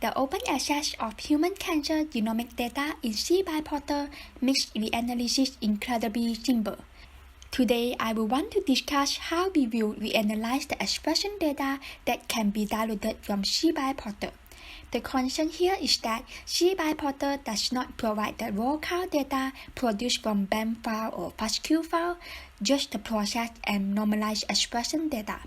The open access of human cancer genomic data in cBioPortal makes reanalysis incredibly simple. Today, I will want to discuss how we will reanalyze the expression data that can be downloaded from cBioPortal. The concern here is that cBioPortal does not provide the raw count data produced from BAM file or FASTQ file, just the process and normalized expression data.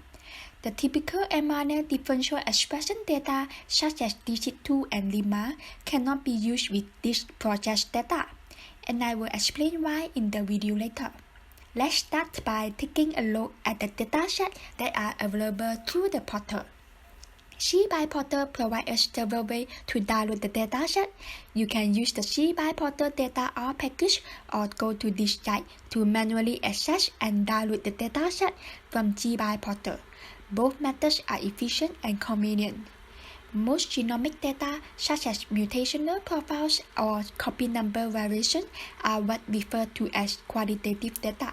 The typical mRNA differential expression data such as DC2 and lemma cannot be used with this processed data, and I will explain why in the video later. Let's start by taking a look at the datasets that are available through the portal. cBioPortal provides us several ways to download the dataset. You can use the cBioPortal data R package or go to this site to manually access and download the dataset from cBioPortal. Both methods are efficient and convenient. Most genomic data, such as mutational profiles or copy number variation, are what referred to as qualitative data,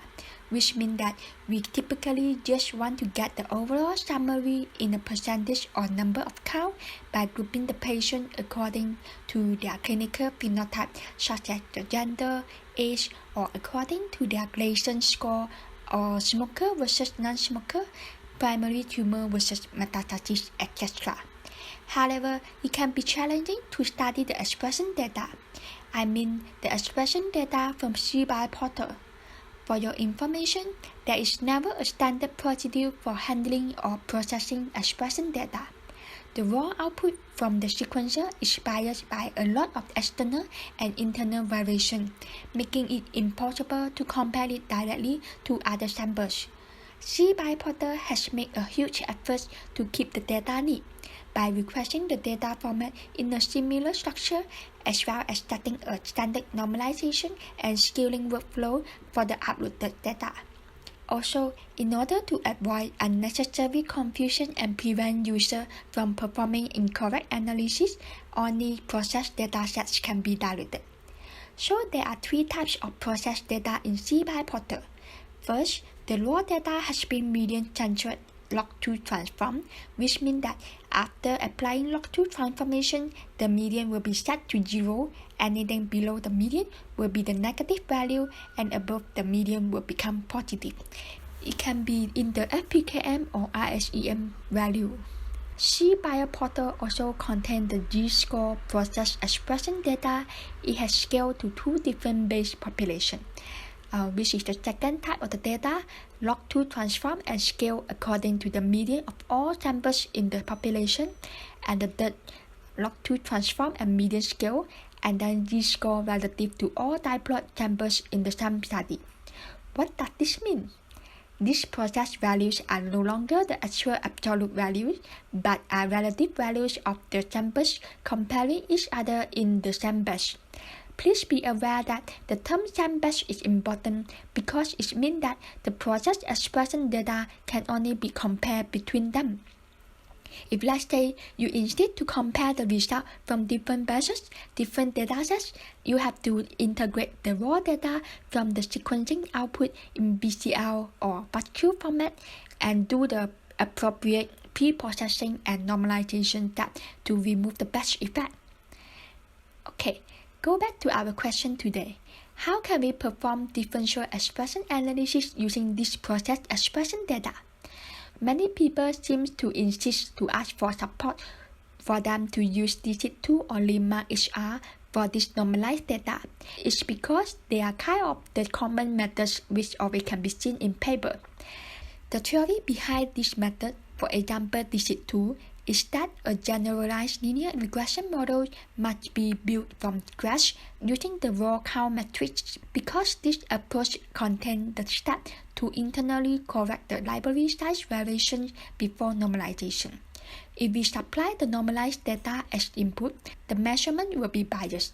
which means that we typically just want to get the overall summary in a percentage or number of count by grouping the patient according to their clinical phenotype, such as the gender, age, or according to their Gleason score, or smoker versus non-smoker, primary tumor versus metastasis, etc. However, it can be challenging to study the expression data. I mean the expression data from cBioPortal. For your information, there is never a standard procedure for handling or processing expression data. The raw output from the sequencer is biased by a lot of external and internal variation, making it impossible to compare it directly to other samples. cBioPortal has made a huge effort to keep the data neat by requesting the data format in a similar structure, as well as setting a standard normalization and scaling workflow for the uploaded data. Also, in order to avoid unnecessary confusion and prevent users from performing incorrect analysis, only processed datasets can be downloaded. So there are three types of processed data in cBioPortal. First, the raw data has been median-centered log2 transform, which means that after applying log2 transformation, the median will be set to 0. Anything below the median will be the negative value, and above the median will become positive. It can be in the FPKM or RSEM value. cBioPortal also contains the G-score process expression data. It has scaled to two different base populations, which is the second type of the data, log2 transform and scale according to the median of all samples in the population, and the third, log2 transform and median scale, and then Z-score relative to all diploid samples in the same study. What does this mean? These process values are no longer the actual absolute values, but are relative values of the samples comparing each other in the same batch. Please be aware that the term same batch is important because it means that the process expression data can only be compared between them. If, let's say, you insist to compare the result from different batches, different datasets, you have to integrate the raw data from the sequencing output in BCL or FASTQ format and do the appropriate pre-processing and normalization step to remove the batch effect. Okay. Go back to our question today. How can we perform differential expression analysis using this processed expression data? Many people seem to insist to ask for support for them to use DC2 or lemma HR for this normalized data. It's because they are kind of the common methods which always can be seen in paper. The theory behind this method, for example DC2, is that a generalized linear regression model must be built from scratch using the raw count matrix because this approach contains the step to internally correct the library size variations before normalization. If we supply the normalized data as input, the measurement will be biased.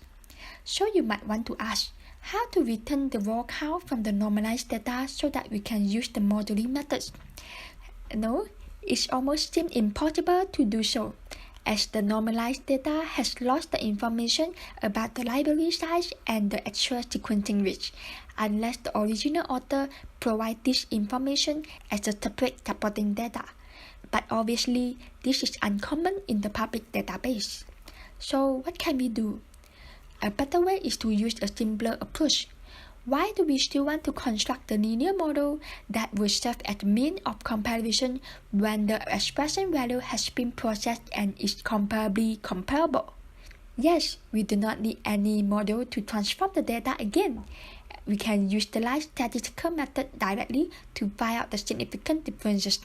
So you might want to ask, how to return the raw count from the normalized data so that we can use the modeling methods? No, it almost seems impossible to do so, as the normalized data has lost the information about the library size and the actual sequencing reach, unless the original author provides this information as a separate supporting data. But obviously, this is uncommon in the public database. So what can we do? A better way is to use a simpler approach. Why do we still want to construct a linear model that will serve as the mean of comparison when the expression value has been processed and is comparably comparable? Yes, we do not need any model to transform the data again. We can utilize statistical method directly to find out the significant differences.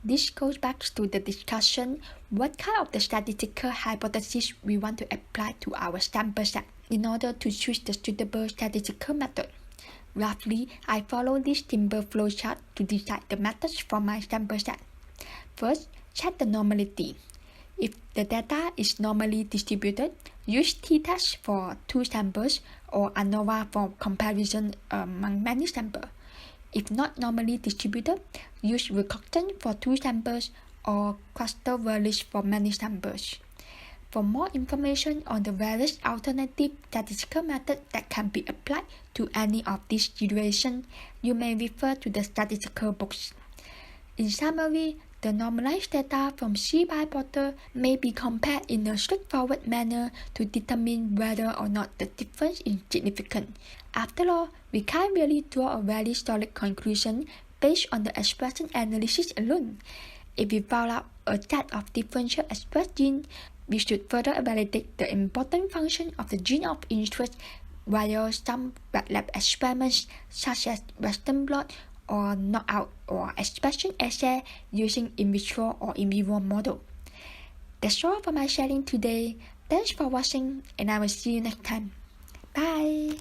This goes back to the discussion what kind of the statistical hypothesis we want to apply to our sample set in order to choose the suitable statistical method. Roughly, I follow this simple flowchart to decide the methods for my sample set. First, check the normality. If the data is normally distributed, use t-test for 2 samples or ANOVA for comparison among many samples. If not normally distributed, use recurrence for 2 samples or cluster values for many samples. For more information on the various alternative statistical methods that can be applied to any of these situations, you may refer to the statistical books. In summary, the normalized data from cBioPortal may be compared in a straightforward manner to determine whether or not the difference is significant. After all, we can't really draw a very solid conclusion based on the expression analysis alone. If we found out a set of differential expressed genes, we should further validate the important function of the gene of interest via some wet lab experiments such as Western blot or knockout or expression assay using in vitro or in vivo model. That's all for my sharing today. Thanks for watching and I will see you next time. Bye!